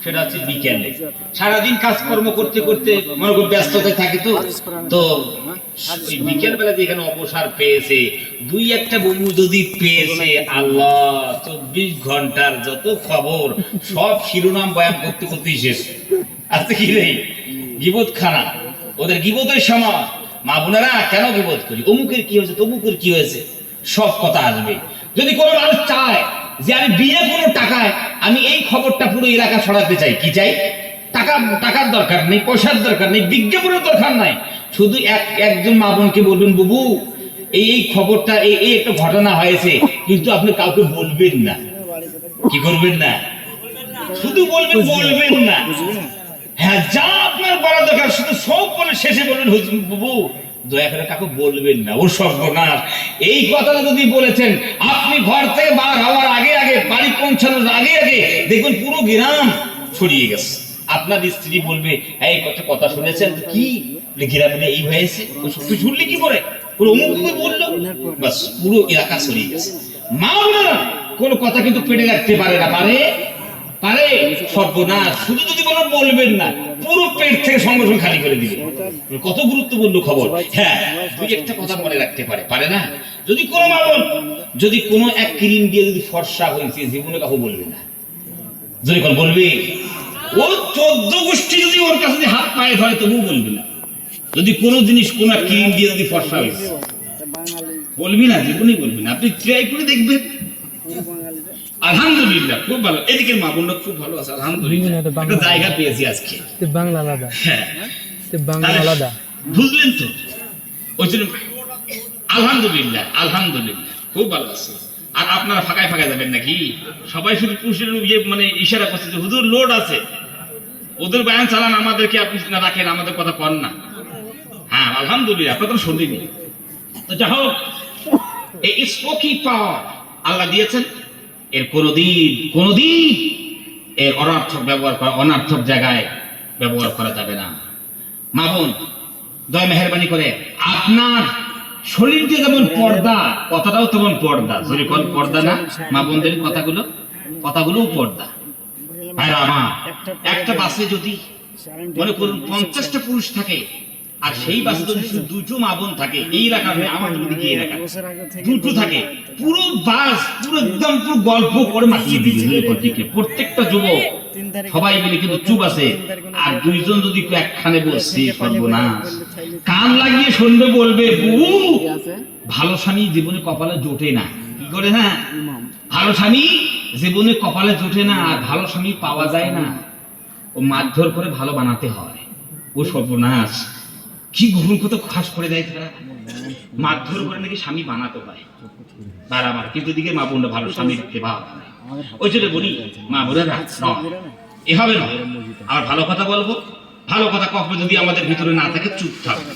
সেটা হচ্ছে বিকেলে। সারাদিন কাজকর্ম করতে করতে মনে করো ব্যস্ততায় থাকে, তো ওই বিকেল বেলা যেখানে অবসর পেয়েছে, দুই একটা বউ যদি পেয়েছে, আল্লাহ 24 ঘন্টার যত খবর সব শিরোনাম বয়ান করতে করতেই শেষ। আজকে কি রে গীবত খানা, ওদের গীবতের সময় মা বোনেরা কেন গীবত করি, অমুকের কি হয়েছে তমুকের কি হয়েছে, সব কথা আসবে। যদি কোনো মানুষ চায় যে আমি বিনা কোনো টাকায় আমি এই খবরটা পুরো এলাকা ছড়াতে চাই, কি চাই? টাকার দরকার নেই, পয়সার দরকার নেই, বিজ্ঞাপনের দরকার নাই, শুধু একজন মা বোনকে বলবেন, বুবু এই খবরটা এই একটা ঘটনা হয়েছে, কিন্তু আপনি কাউকে বলবেন না। কি করবেন না? শুধু বলবেন না। হ্যাঁ, যা আপনার বলা দরকার শুধু সব বলে শেষে বলবেন, হুজুর বুবু দয়া করে কাউকে বলবেন না, ও সর্বনাশ। এই কথাটা যদি বলেছেন, আপনি ঘর থেকে বার হওয়ার আগে আগে, বাড়ি পৌঁছানোর আগে আগে দেখবেন পুরো গ্রাম ছড়িয়ে গেছে। আপনার স্ত্রী বলবে, এই কথা শুনেছেন কি গ্রামে এই হয়েছে, তুই শুনলি কি করে, পুরো অমুক বললো, বাস পুরো এলাকা ছড়িয়ে গেছে। মা বোনেরা কোনো কথা কিন্তু পেটে রাখতে পারে না, পারে সর্বনাশ। শুধু যদি বলবেন না, পুরো পেট থেকে সঙ্গে সঙ্গে খালি করে দিবে। কত গুরুত্বপূর্ণ খবর। হ্যাঁ, দুই একটা কথা মনে রাখতে পারে না। যদি কোনো মা বোন যদি কোনো এক ক্রিম দিয়ে যদি ফর্সা হয়েছে, জীবনে কাউকে বলবে না। যদি বলবে, ও 14 গোষ্ঠী যদি ওর কাছে হাত পায়ে ধরে তবুও বলবে না। যদি কোনো জিনিস কোনো ক্রিম দিয়ে যদি ফর্সা হয়েছে বলবি না, জীবনেই বলবি না। আপনি ট্রাই করে দেখবেন। আলহামদুলিল্লাহ খুব ভালো, এদিকে মা বোনরা খুব ভালো আছে, আলহামদুলিল্লাহ একটা জায়গা পেয়েছি আজকে। বাংলা আলাদা, হ্যাঁ বাংলা আলাদা, বুঝলেন তো? ওই জন্য আলহামদুলিল্লাহ খুব ভালো আছে। আর আপনারা ফাঁকায় যাবেন নাকি? সবাই শুধু পুরুষের মানে ইশারা করছে যে হুজুর লোড আছে, ওদের বয়ান চালান, আমাদেরকে আপনি না রাখেন, আমাদের কথা কন না। হ্যাঁ আলহামদুলিল্লাহ, আপনারা তো শুনিনি। তো যা হোক, এই স্পোকি পাওয়ার আল্লাহ দিয়েছেন, এর কোনদিন এর অনর্থক জায়গায় ব্যবহার করা যাবে না। মা বোন দয়া মেহেরবানি করে, আপনার শরীরকে যেমন পর্দা, কথাটাও তেমন পর্দা। যদি কোন পর্দা না, মা বোনদের কথাগুলোও পর্দা। ভাইরা আমার, একটা বাসে যদি মনে করুন 50টা পুরুষ থাকে, আর সেই বাসে যদি দুটো মা বোন থাকে, এই এলাকা আমাদের দিকে এলাকা দুটো থাকে, পুরো বাস পুরো একদম পুরো গল্প করে মাতিয়ে দিয়েছে। প্রত্যেকটা যুবক সবাই মিলে কিন্তু চুপ আছে, আর দুইজন যদি একখানে বসছে, সর্বনাশ। কান লাগিয়ে শুনবে, বলবে, বহু ভালো স্বামী জীবনে কপালে জোটে না। কি করে? হ্যাঁ, ভালো স্বামী জীবনে কপালে জোটে না, আর ভালো স্বামী পাওয়া যায় না, ও মারধর করে ভালো বানাতে হয়। ও সর্বনাশ, কি গোপন কত খাস করে দেয় তারা, মারধর করে নাকি স্বামী বানাতে হয়। বারবার কিন্তু দিকে মা বোনরা ভালো স্বামীর ভাব। ওই জন্য বলি, মা বোনেরা এভাবে নয়, আর ভালো কথা বলবো। ভালো কথা কখনো যদি আমাদের ভিতরে না থাকে, চুপ থাকবে।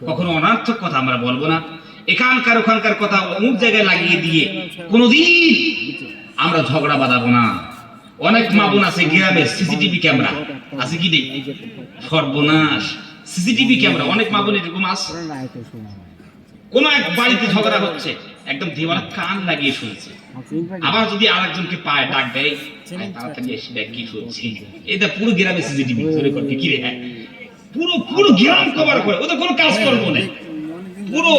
কখনো অনার্থক কথা আমরা বলবো না। এখানকার ওখানকার কথা অমুক জায়গায় লাগিয়ে দিয়ে কোনোদিন আমরা ঝগড়া বাঁধাবো না। অনেক মা বোন আছে গ্রামে সিসিটিভি ক্যামেরা আছে, কি নেই? সর্বনাশ, সিসিটিভি ক্যামেরা অনেক মা বোন এরকম আছে। কোন এক বাড়িতে ঝগড়া হচ্ছে, একদম দেওয়ালে কান লাগিয়ে শুনছে। আবার যদি আরেকজনকে পায়, ডাক দেয়, তাড়াতাড়ি এসে দেখ কি শুনছি। এটা পুরো গ্রামে সিসিটিভি ধরে করতে কি রে, পুরো গ্রাম কভার করে। ওদের কোনো কাজ করবো না, পুরো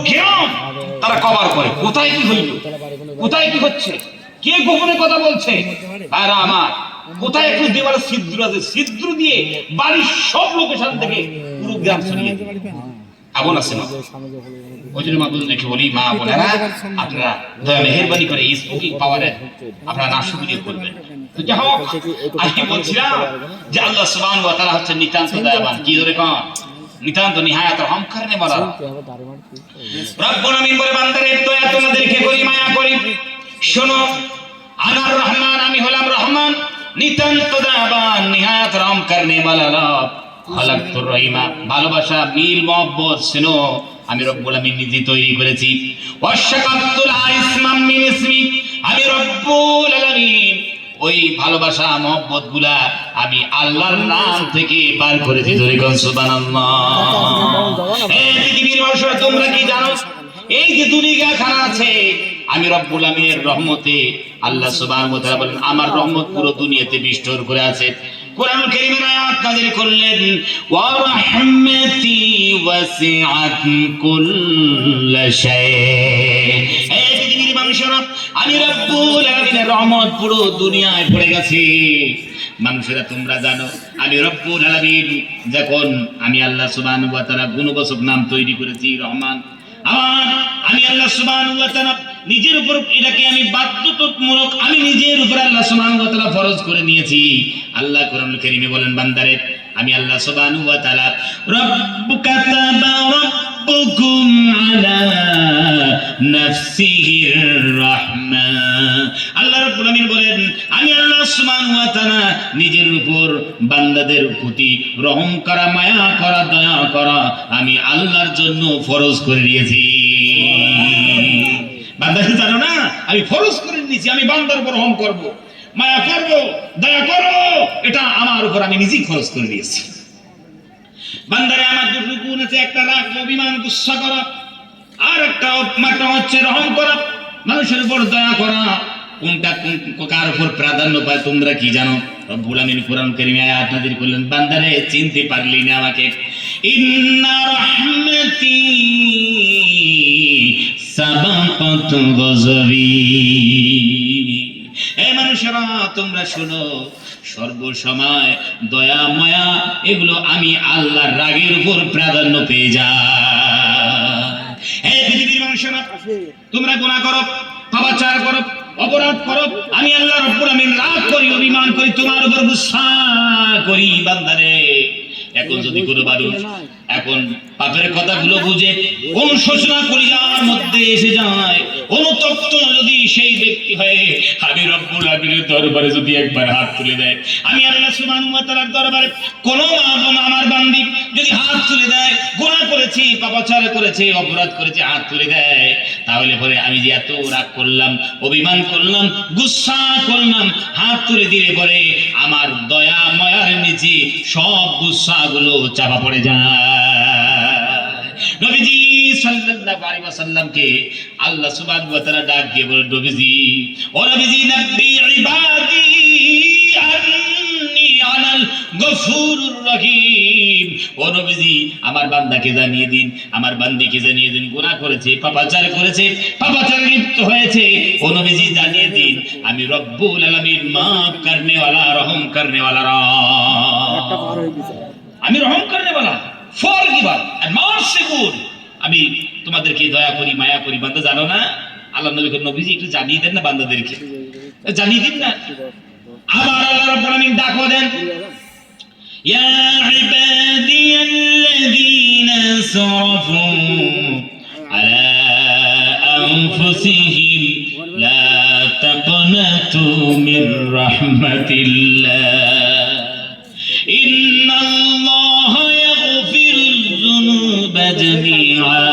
গ্রাম তারা কভার করে। কোথায় কি হইল, কোথায় কি হচ্ছে, কে গোপনে কথা বলছে। আর আমার কোথায় একটু দেওয়ালে ছিদ্র আছে, ছিদ্র দিয়ে বাড়ির সব লোকেশন থেকে পুরো গ্রাম ছড়িয়ে এমন আছে না। ওই জন্য মা বোন দেখে বলি, মা বোনেরা আপনারা দয়া মেহেরবানি করে এই স্পোকিং পাওয়ারের আপনারা না সুবিধা করবেন। তো যা হোক, আজকে বলছিলাম যে আল্লাহ সুবহানাহু ওয়া তাআলা হচ্ছেন নিতান্ত দয়াবান। কি ধরে কোন নিতান্ত নিহায়াত রহম করনে वाला রব্বুল আমিন বলে, বান্দারে দয়া তোমাদেরকে করি, মায়া করি। শোনো, আনার রহমান, আমি হলাম রহমান, নিতান্ত দয়াবান, নিহায়াত রহম করনে वाला রব। খালাকতুর রহিমা, ভালোবাসা, মিল মহব্বত শোনো, আমি রব্বুল আমিন নিজে তৈরি করেছি। ওয়াশাকাতুল ইসমাম মিন ইসমি, আমি রব্বুল আলামিন ওই ভালোবাসা মহব্বত গুলা আমি আল্লাহর নাম থেকে বার করেছি। জোরে কোন সুবহানাল্লাহ। এই পৃথিবীর মানুষরা, তোমরা কি জানো, এই যে দুনিয়া খানা আছে, আমি রব্বুল আমিনের রহমতে আল্লাহ সুবহানাহু ওয়া তাআলা বলেন আমার রহমত পুরো দুনিয়াতে বিস্তর করে আছে। কোরআনুল কারীমের আয়াত নাযিল করলেন ওয়া রাহমাতি ওয়াসিআত কুল্লা শাই। এই পৃথিবীর মানুষেরা আমি রব্বুল আমিনের রহমত পুরো দুনিয়ায় পড়ে গেছে। মানুষেরা তোমরা জানো আমি রব্বুল আলামিন যখন আমি আল্লাহ সুবহানাহু ওয়া তাআলা গুণবাচক নাম তৈরি করেছি রহমান, আমি আল্লাহ সুবহানাহু ওয়া তাআলা নিজের উপর এটাকে আমি বাধ্যতামূলক আমি নিজের উপর আল্লাহ সুবহানাহু ওয়া তাআলা ফরজ করে নিয়েছি। আল্লাহ কোরআনুল কারীমে বলেন বান্দারে আমি আল্লাহ সুবহানাহু ওয়া তাআলা রাব্বুকা তাবারাকুম আলা নাফসিহির রাহমা। আল্লাহ রাব্বুল আমিন বলেন আমি আল্লাহ সুবহানাহু ওয়া তাআলা নিজের উপর বান্দাদের প্রতি রহম করা, মায়া করা, দয়া করা আমি আল্লাহর জন্য ফরজ করে দিয়েছি। বান্দাকে জানো না আমি ফরজ করে দিয়েছি, আমি বান্দার উপর রহম করব, মায়া করব, দয়া করব, এটা আমার উপর আমি নিজেই খরচ করে দিয়েছি। বান্দারে আমার দুটো গুণ আছে, একটা রাগ, অভিমান, গুসা করা, আর একটা হচ্ছে রহম করা, মানুষের উপর দয়া করা। কোনটা কার উপর প্রাধান্য পায় তোমরা কি জানো? রব্বুল আমিন কোরআন কারীমে আয়াত নাযিল করলেন বান্দারে চিনতে পারলি না আমাকে? ইন্না রাহমাতি সাবাকাত গযবি। এই মানুষেরা তোমরা শোনো, সর্বসময় দয়া মায়া এগুলো আমি আল্লাহর রাগের উপর প্রাধান্য পেয়ে যায়। এই পৃথিবীর মানুষেরা তোমরা গুনাহ করো, পাপাচার করো, অপরাধ করো, আমি আল্লাহ রব্বুল আমিন রাগ করি, অভিমান করি, তোমার উপর গুসা করি। বান্দারে এখন যদি কোনো মানুষ এখন পাপের কথাগুলো বুঝে অনুশোচনা কলিজার মধ্যে এসে যায়, অনুতপ্ত যদি সেই ব্যক্তি হয়, আমি রব্বুল আমিনের দরবারে যদি একবার হাত তুলে দেয়, আমি আল্লাহ সুবহানাহু ওয়া তাআলার দরবারে কোনো আমার বান্দি যদি হাত তুলে দেয়, গুনাহ করেছে, পাপাচার করেছে, অপরাধ করেছে, হাত তুলে দেয়, তাহলে পরে আমি যে এত রাগ করলাম, অভিমান করলাম, গুসা করলাম, হাত তুলে দিলে পরে আমার দয়া মায়ার নিচে সব গুসাগুলো চাপা পড়ে যায়। নবীজি সাল্লাল্লাহু আলাইহি ওয়াসাল্লামকে আল্লাহ সুবহানাহু ওয়া তাআলা ডাক দিয়ে বলেন নবীজি, ও নবীজি নব্বি ইবাদি আন্নী আনাল গফুরুর রহিম। ও নবীজি আমার বান্দাকে জানিয়ে দিন, আমার বান্দিকে জানিয়ে দিন গুনাহ করেছে, পাপাচার করেছে, পাপাচারে লিপ্ত হয়েছে, ও নবীজি জানিয়ে দিন আমি রব্বুল আলামিন মাফ করনে ওয়ালা, রহম করনে ওয়ালা, আমি রহম করনে ওয়ালা, ফরগিভার এন্ড মার্সিফুল। আমি তোমাদেরকে দয়া করি, মায়া করি। বান্দা জানো না? আল্লাহ নবীকে নবীজি একটু জানিয়ে দেন না বান্দাদেরকে, জানিয়ে দিন না। আবার আল্লাহ রাব্বুল আমিন ডাক দেন ইয়া ইবাদিয়াল্লাযীনা আসরাফু আলা আনফুসিহিম লা তাকনাতু মির রাহমাতিল্লাহ ইন্নাল্লাহা ইয়াগফিরুয যুনুবা জামিআ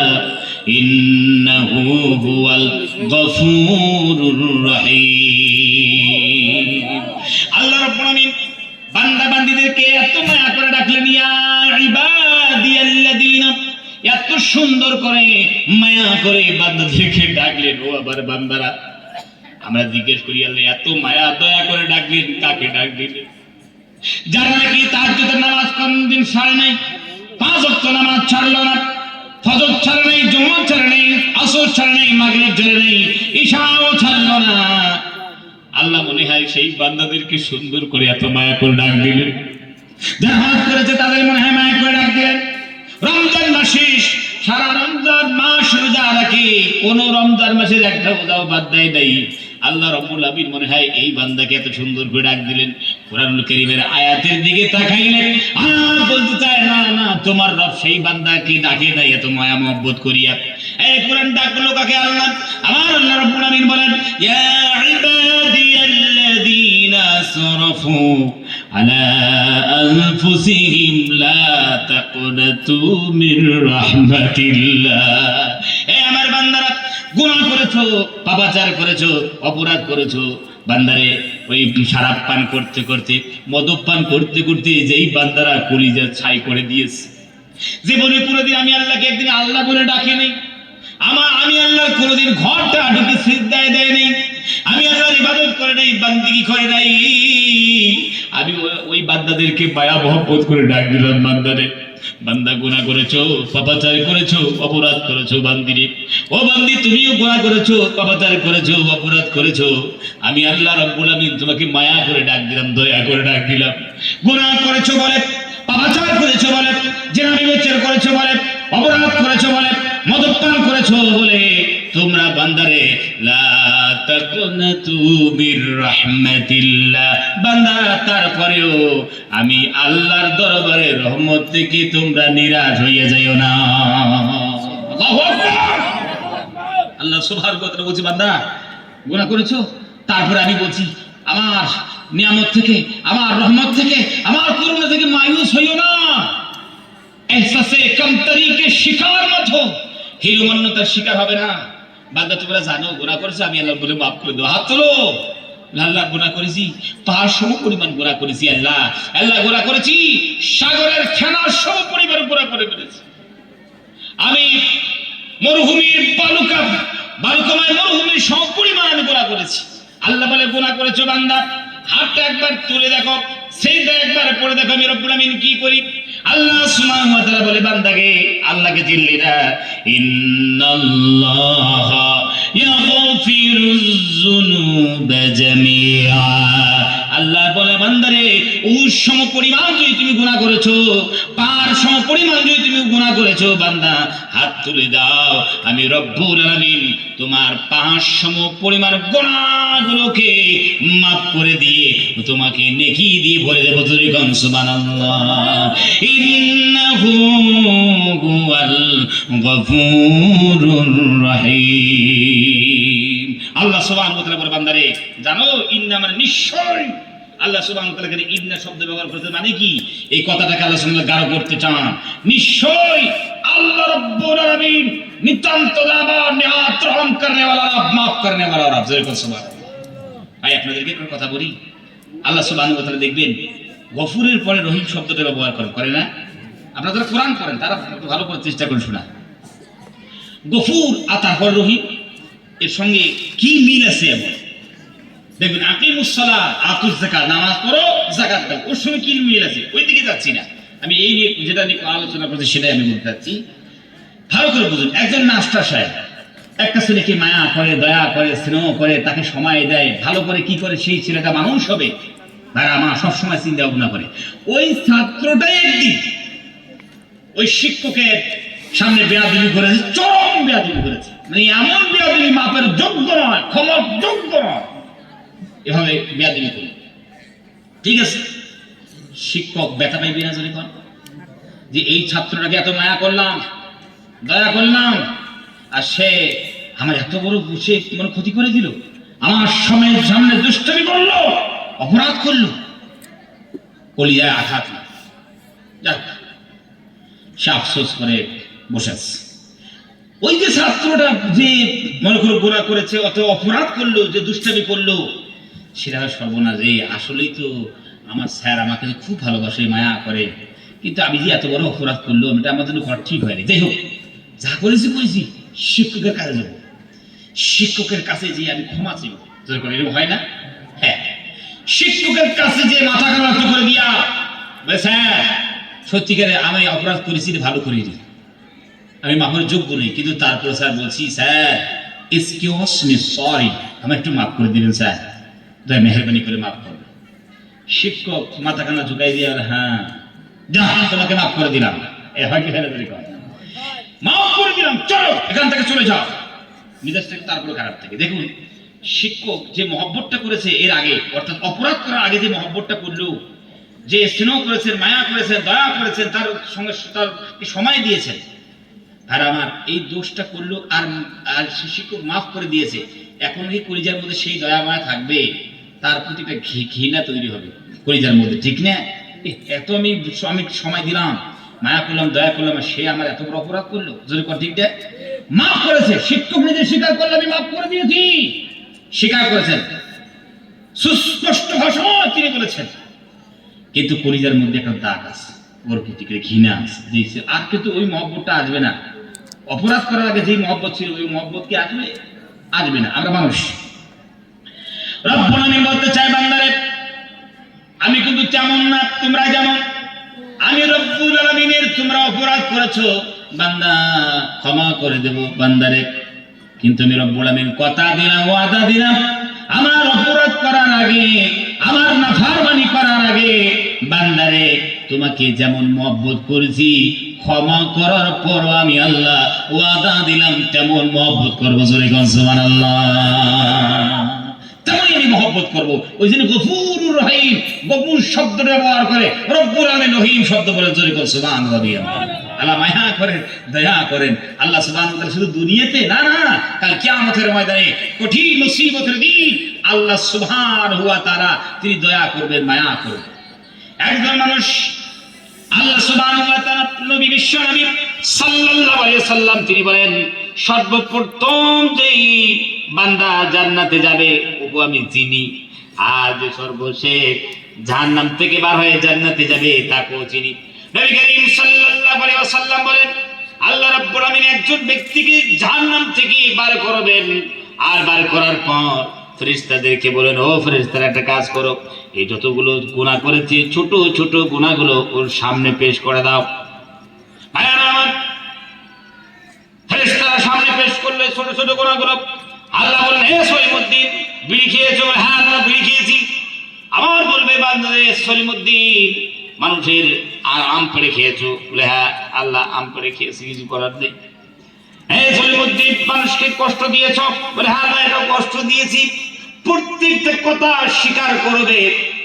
ইন্নাহু হুয়াল গফুরুর রহিম। আল্লাহ রাব্বুল আমিন বান্দা বান্দীদেরকে এত মায়া করে ডাকলেন, ইয়া ইবাদিয়াল্লাযীনা, এত সুন্দর করে মায়া করে বান্দাদেরকে ডাকলেন। ও আবার বান্দারা, আমরা জিজ্ঞেস করি আল্লাহ এত মায়া দয়া করে ডাকলেন, কাকে ডাকলেন? যারা নাকি তাহাজ্জুদের নামাজ কোনদিন ছাড়ে নাই, 5 ওয়াক্ত নামাজ ছাড়লো না, ফজর ছাড়ে নাই, জুমা ছাড়ে নাই, আসর ছাড়ে নাই, মাগরিব ছাড়ে নাই, ইশাও ছাড়লো না। আল্লাহ মনে হয় সেই বান্দাদেরকে সুন্দর করে এত মায়া করে ডাক দিলেন। যারা হজ করেছে তাদের মনে হয় মায়া করে ডাক দিলেন। রমজান মাস সারা রমজান মাস রোজা রাখে, কোন রমজান মাসের একটা রোজাও বাদ দেয় নাই। আল্লাহ রাব্বুল আমিন মনে হয় এই বান্দাকে এত সুন্দর করে ডাক দিলেন। কোরআনুল কারীমের আয়াতের দিকে তাকাইলেন, আর বলতে চায় না, না তোমার রব সেই বান্দাকে ডাকে নাই এত মায়া মহব্বত করিয়া। এই কোরআন ডাকলো কাকে? আল্লাহ। আমার আল্লাহ রাব্বুল আমিন বলেন ইয়া ইবাদিয়াল্লাযীনা আসরাফু আলা আনফুসিহিম লা তাকনাতু মির রাহমাতিল্লাহ। এই আমার বান্দারা গুনাহ করেছো, পাপাচার করেছো, অপরাধ করেছো। বান্দারে ওই শরাব পান করতে করতে, মদ পান করতে করতে যেই বান্দারা কলিজা ছাই করে দিয়েছে, জীবনে কোনোদিন আমি আল্লাহকে একদিন আল্লাহ বলে ডাকি নাই, আমি আল্লাহর কোনোদিন ঘরটা ঢুকে সিজদায় দেয় নাই, আমি আল্লাহর ইবাদত করে নাই, বান্দিগি করে নাই। আমি ওই বান্দাদেরকে মায়া মহব্বত করে ডাক দিলাম, বান্দারে, বান্দা গুনাহ করেছো, পাপাচার করেছো, অপরাধ করেছো। বান্দিরে, ও বান্দি, তুমিও গুনাহ করেছো, পাপাচার করেছো, অপরাধ করেছো। আমি আল্লাহ রাব্বুল আমিন তোমাকে মায়া করে ডাক দিলাম, দয়া করে ডাক দিলাম। গুনাহ করেছো বলে, পাপাচার করেছো বলে, জেনা ব্যভিচার করেছো বলে, অপরাধ করেছো বলে, মদ্যপান করেছো বলে তোমরা বান্দারে লা তাকুনাতু মির রাহমাতিল্লাহ, বান্দা তারপরেও আমি আল্লাহর দরবারে রহমত থেকে তোমরা নিরাশ হয়ে যাইও না। আল্লাহু আকবার। আল্লাহ সুবহানাহু ওয়া তাআলা বলছে, বান্দা গুনাহ করেছো, তারপরে আমি বলছি আমার নিয়ামত থেকে, আমার রহমত থেকে, আমার করুণা থেকে মায়ুস হইও না। এহসাসে কমতরিকে শিকার মত হো, হীনমন্যতার শিকার হবে না। বান্দা তোমরা জানো গুনাহ করেছো, আমি আল্লাহ বলে মাফ করে দাও। হাত তোলো। আল্লাহ গুনাহ করেছি, পাহাড় সম পরিমাণ গুনাহ করেছি। আল্লাহ আল্লাহ গুনাহ করেছি, সাগরের ফেনার সম পরিমাণ গুনাহ করে ফেলেছি। আমি মরুভূমির বালুকাময় মরুভূমির সম পরিমাণ আমি গুনাহ করেছি। আল্লাহ বলে গুনাহ করেছো বান্দা, হাতটা একবার তুলে দেখো, সেইটা একবার পড়ে দেখো, আমি রব্বুল আমিন কি করি। আল্লাহ সুবহানাহু ওয়া তাআলা বলে বান্দাকে, আল্লাহকে চিনলি না, ইন্নাল্লাহা ইয়াগফিরুয যুনুবা জামিআ। আল্লাহ বলে বান্দারে, উস সম পরিমাণ যদি তুমি গুনাহ করেছো, পার সম পরিমাণ যদি তুমি গুনাহ করেছো, বান্দা হাত তুলে দাও, আমি রব্বুল আলামিন তোমার পাহাড় সম পরিমাণ গুনাহগুলোকে মাফ করে দিয়ে তোমাকে নেকি দিয়ে ভরে দেব। জোরে সুবহানাল্লাহ। ইন্নাহু হুয়াল গফুরুর রহিম। আল্লাহ সুবহানাহু ওয়া তাআলা বলে বান্দারে, জানো ইন্না মানে নিশ্চয়। আল্লাহ সুবহানাহু ওয়া তাআলা এখানে ইন্না শব্দ ব্যবহার করতে মানে কি, এই কথাটাকে আল্লাহ সুবহানাহু ওয়া তাআলা গাঢ় করতে চান। নিশ্চয় আল্লাহ রাব্বুল আলামিন নিতান্ত দয়াবান, নিহাত রহম করনে ওয়ালা রব, মাফ করনে ওয়ালা রব। জোরে সুবহানাল্লাহ। ভাই আপনাদেরকে একটা কথা বলি, আল্লাহ সুবহানাহু ওয়া তাআলা দেখবেন গফুরের পরে রহিম শব্দটা ব্যবহার করে না? আপনারা যারা কোরআন পড়েন তারা ভালো করে চেষ্টা করে শোনা। গফুর আর তারপর রহিম, এর সঙ্গে কি মিল আছে এমন দেখবেন। আকিমুস সালাত আতুজ যাকাত, নামাজ পড়ো যাকাত দাও, ওর সঙ্গে কি মিল আছে? ওই দিকে যাচ্ছি না আমি, এই নিয়ে যেটা নিয়ে আলোচনা করছি সেটাই আমি বলতে চাচ্ছি। ভালো করে বুঝুন, একজন মাস্টার সাহেব একটা ছেলেকে মায়া করে, দয়া করে, স্নেহ করে, তাকে সময় দেয়, ভালো করে কি করে সেই ছেলেটা মানুষ হবে, ভাইরা আমার সবসময় চিন্তা ভাবনা করে। ওই ছাত্রটাই একদিন ওই শিক্ষকের সামনে বেয়াদবি করেছে, চরম বেয়াদবি করেছে, মানে এমন বেয়াদবি মাপের যোগ্য নয়, ক্ষমার যোগ্য নয়, এভাবে বেয়াদবি করল। ঠিক আছে, শিক্ষক ব্যথা পাইবে না? যদি যে এই ছাত্রটাকে এত মায়া করলাম, দয়া করলাম, আর সে আমার এত বড় সে মনে ক্ষতি করে দিল, আমার সময়ের সামনে দুষ্টামি করলো, অপরাধ করলো, কলিজায় আঘাত না। যাক, সে আফসোস করে বসে আছে। ওই যে ছাত্রটা যে মনে করে গুনাহ করেছে, অত অপরাধ করলো, যে দুষ্টামি করলো, সেটা সর্বনাশ। যে আসলেই তো আমার স্যার আমাকে খুব ভালোবাসে, মায়া করে, কিন্তু আমি যে এত বড় অপরাধ করলো, এটা আমার জন্য করা ঠিক হয়নি। যাই হোক, যা করেছি করেছি, শিক্ষকের কাছে যাবো, শিক্ষকের কাছে যে আমি ক্ষমা চাইব। এরকম হয় না? হ্যাঁ, শিক্ষকের কাছে যে মাথা কামাত করে দিয়া, স্যার সত্যিকারে আমি অপরাধ করেছি, ভালো করিনি, আমি মাফের যোগ্য নেই, কিন্তু তারপরে স্যার বলছি, স্যার এক্সকিউজ মি, সরি, আমি একটু মাফ করে দিবেন স্যার, দয়া মেহরবানি করে মাফ করবেন। শিক্ষক মাথা কানা ঝুঁকাই দিয়ে, হ্যাঁ যা, তোমাকে মাফ করে দিলাম, এ হয় কি মাফ করে দিলাম, চলো এখান থেকে চলে যাও, মেজাজটাকে তারপরে খারাপ থেকে। দেখুন, শিক্ষক যে মহব্বতটা করেছে এর আগে, অর্থাৎ অপরাধ করার আগে যে মহব্বতটা করলো, যে স্নেহ করেছেন, মায়া করেছেন, দয়া করেছেন, তার সঙ্গে তার সময় দিয়েছেন, আর আমার এই দোষটা করলো, আর শিক্ষক মাফ করে দিয়েছে, এখন কি কলিজার মধ্যে সেই দয়া মায়া থাকবে? তার প্রতি একটা ঘৃণা তৈরি হবে কলিজার মধ্যে, ঠিক না? এত আমি সময় দিলাম, মায়া করলাম, দয়া করলাম, আর সে আমার এত বড় অপরাধ করলো, যদি ঠিক না? মাফ করেছে, শিক্ষক নিজে স্বীকার করলে আমি মাফ করে দিয়েছি, স্বীকার করেছেন, সুস্পষ্ট ভাষায় তিনি বলেছেন, কিন্তু কলিজার মধ্যে একটা দাগ আছে, ওর প্রতি ঘৃণা আছে, দেখছে, আর কিন্তু ওই মহব্বতটা আসবে না। অপরাধ করার আগে যে মহব্বত ছিল ওই মহব্বত কি আসবে? আসবে না। আমরা মানুষ। রব্বুল আলামিন বলতে চাই বান্দারে, আমি কিন্তু তেমন না তোমরা যেমন। আমি রব্বুল আলামিনের, তোমরা অপরাধ করেছো বান্দা ক্ষমা করে দেব বান্দারে, কিন্তু আমি রব্বুল আলামিন কথা দিলাম, ওয়াদা দিলাম, আমার অপরাধ করার আগে, আমার নাফরমানি করার আগে বান্দারে তোমাকে যেমন মহব্বত করেছি, ক্ষমা করার পর আমি আল্লাহ ওয়াদা দিলাম তেমন মহব্বত করবো। জোরে কোন সুবহানাল্লাহ। তেমনই আমি মহব্বত করবো। ওই জন্য গফুরুর রহিম, গফুর শব্দ ব্যবহার করে, রব্বুল আলামিন রহিম শব্দ বলে। জোরে কোন সুবহানাল্লাহ। আল্লাহ মায়া করেন, দয়া করেন। আল্লাহ সুবহানাহু ওয়া তাআলা শুধু দুনিয়াতে না, কাল কিয়ামতের ময়দানে কঠিন মুসিবতের দিন আল্লাহ সুবহানাহু ওয়া তাআলা তিনি দয়া করবেন, মায়া করবেন। একজন মানুষ আল্লাহ সুবহানাহু ওয়া তাআলা নবী বিশ্ব নবী সাল্লাল্লাহু আলাইহি ওয়াসাল্লাম তিনি বলেন, সর্বপ্রথম যেই বান্দা জান্নাতে যাবে ওকে আমি চিনি, আর যে সর্বশেষ জাহান্নাম থেকে বার হয়ে জান্নাতে যাবে তাকেও চিনি। নবী করিম সাল্লাল্লাহু আলাইহি ওয়াসাল্লাম বলেন, আল্লাহ রাব্বুল আলামিন একজন ব্যক্তিকে জাহান্নাম থেকে বার করবেন, আর বার করার পর ফেরেশতাদেরকে বলেন, ও ফেরেশতারা একটা কাজ করো, এই যতগুলো গুনাহ করেছে ছোট ছোট গুনাহগুলো ওর সামনে পেশ করে দাও। ভাইরা আমার, ফেরেশতারা সামনে পেশ করলে ছোট ছোট গুনাহগুলো, আল্লাহ বলেন, হে সলিমউদ্দিন বিড়ি খেয়েছো? হ্যাঁ আল্লাহ বিড়ি খেয়েছি। আমার বলবে বান্দারে, সলিমউদ্দিন মানুষের আম পেড়ে খেয়েছো? বলে হ্যাঁ আল্লাহ আম পেড়ে খেয়েছি, কিছু করার নেই। হে সলিমউদ্দিন মানুষকে কষ্ট দিয়েছ? বলে হ্যাঁ আল্লাহ এটাও কষ্ট দিয়েছি। প্রত্যেকটা কথা স্বীকার করবে।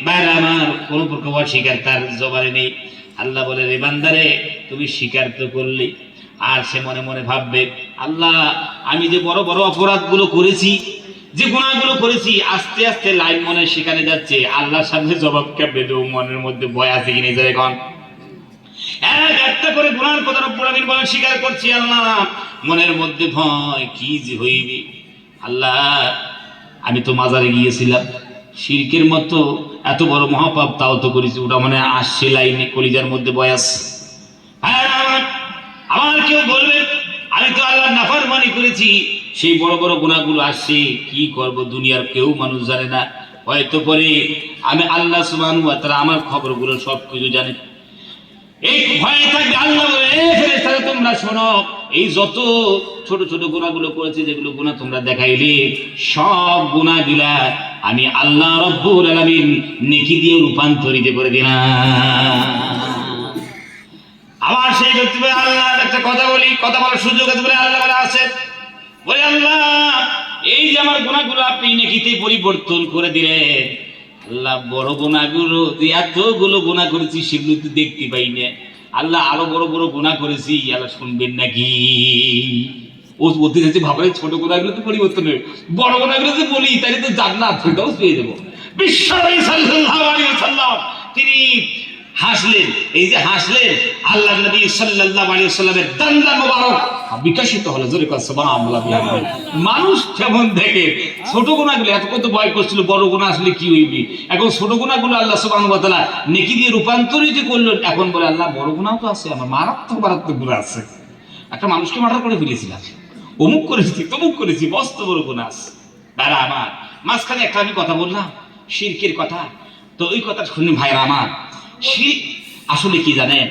বাইরে আমার কোন প্রকার অস্বীকার তার জবানে নেই। আল্লাহ বলে, রে বান্দারে তুমি স্বীকার তো করলে, আর সে মনে মনে ভাববে, আল্লাহ আমি যে বড় বড় অপরাধগুলো করেছি, যে গুনাহগুলো করেছি, আস্তে আস্তে লাইন মনে সেখানে যাচ্ছে, আল্লাহর সামনে জবাব কেমনে দেব? মনের মধ্যে ভয় আছে কিনা যায় এখন একটা করে গুনার কথা রব্বুল আলামিন বলেন স্বীকার করছি। আল্লাহ মনের মধ্যে ভয়, কি যে হইবে। আল্লাহ আমি তো মাজারে গিয়েছিলাম, শিরকের মতো এত বড় মহাপাপ তাও তো করেছি, ওটা মনে আসছে লাইনে, কলিজার মধ্যে বয়াস। আমার কেউ বলবে আমি তো আল্লাহর নাফরমানি করেছি, সেই বড় বড় গুনাহগুলো আসছে, কি করব? দুনিয়ার কেউ মানুষ জানে না, হয়তো পরে আমি আল্লাহ সুবহানাহু ওয়া তাআলা আমার খবরগুলো সবকিছু জানে। এই ভয়ে থাকবে। আল্লাহ বলে, এ ফেরেশতারা তোমরা শোনো, এই যত ছোট ছোট গুনাহগুলো করেছে, যেগুলো গুনাহ তোমরা দেখাইলে, সব গুনাহগুলা আমি আল্লাহ রব্বুল আলামিন নেকি দিয়ে রূপান্তরিত করে দিলাম। আবার সেই ব্যক্তি বলে, আল্লাহ একটা কথা বলি, কথা বলার সুযোগ আছে? বলে আল্লাহ বলে আছে। বলে আল্লাহ এই যে আমার গুনাহগুলো আপনি নেকিতে পরিবর্তন করে দিলেন, আল্লাহ বড় গুনাহগুলো যে এতগুলো গুনাহ করেছি সেগুলো তো দেখতে পাই না, আল্লাহ আরো বড় বড় গুনাহ করেছি, আল্লাহ শুনবেন নাকি? ও বলতে চাইছে ভাবলে ছোট গুনাহগুলো তো পরিবর্তন হবে, বড় গুনাহগুলো যে বলি তাহলে তো জান্নাত ফেরদাউস পেয়ে যাবো। বিশ্বনবী সাল্লাল্লাহু আলাইহি ওয়াসাল্লাম তিনি হাসলেন। এই যে হাসলেন, আল্লাহ নবী সাল্লাল্লাহু আলাইহি ওয়াসাল্লামের দান্দা মোবারক বিকশিত হলো। জোরে কথা সুবহানাল্লাহ। মানুষ কেমন দেখে ছোট গুনাহগুলো এত কত ভয় করছিল, বড় গুনাহ আসলে কি হইবে, এখন ছোট গুনাহগুলো আল্লাহ সুবহানাহু ওয়া তাআলা নেকি দিয়ে রূপান্তরিত করলেন। এখন বলে আল্লাহ বড় গুনাহ তো আছে, আমার মারাত্মক মারাত্মক গুনাহ আছে, একটা মানুষকে মার্ডার করে ফেলেছিলাম, অমুক করেছি তমুক করেছি, মস্ত বড় গুনাহ আছে। ভাইরা আমার, মাঝখানে একটা আমি কথা বললাম শিরকের কথা, তো ওই কথা শুনে ভাইরা আমার, শিরক আসলে কি জানেন?